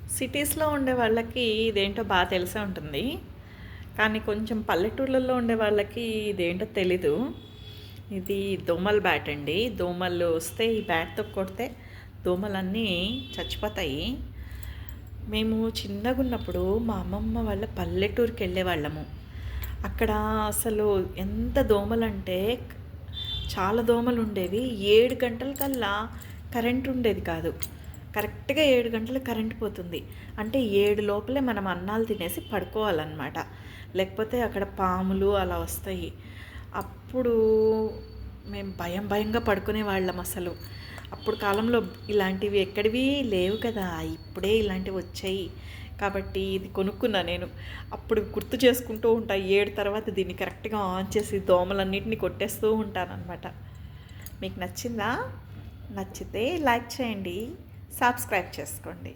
సిటీస్‌లో ఉండే వాళ్ళకి ఇదేంటో తెలిసే ఉంటుంది. కానీ కొంచెం పల్లెటూర్లలో ఉండే వాళ్ళకి ఇదేంటో తెలీదు. ఇది దోమల బ్యాట్ అండి. దోమలు వస్తే ఈ బ్యాట్‌తో కొడితే దోమలన్నీ చచ్చిపోతాయి. మేము చిన్నగున్నప్పుడు మా అమ్మమ్మ వాళ్ళ పల్లెటూరికెళ్ళేవాళ్ళము. అక్కడ అసలు ఎంత దోమలంటే చాలా దోమలుండేవి. 7 గంటలకల్లా కరెంట్ ఉండేది కాదు. కరెక్ట్‌గా 7 గంటలకు కరెంట్ పోతుంది. అంటే 7 లోపలే మనం అన్నాలు తినేసి పడుకోవాలన్నమాట. లేకపోతే అక్కడ పాములు అలా వస్తాయి. అప్పుడు మేము భయంగా పడుకునేవాళ్ళం అసలు. అప్పుడు కాలంలో ఇలాంటివి ఎక్కడివి లేవు కదా! ఇప్పుడే ఇలాంటివి వచ్చాయి. కాబట్టి ఇది కొనుక్కున్నా నేను. అప్పుడు గుర్తు చేసుకుంటూ ఉంటా. 7 తర్వాత దీన్ని కరెక్ట్‌గా ఆన్ చేసి దోమలన్నిటిని కొట్టేస్తూ ఉంటాననమాట. మీకు నచ్చిందా? నచ్చితే లైక్ చేయండి. సబ్స్క్రైబ్ చేసుకోండి.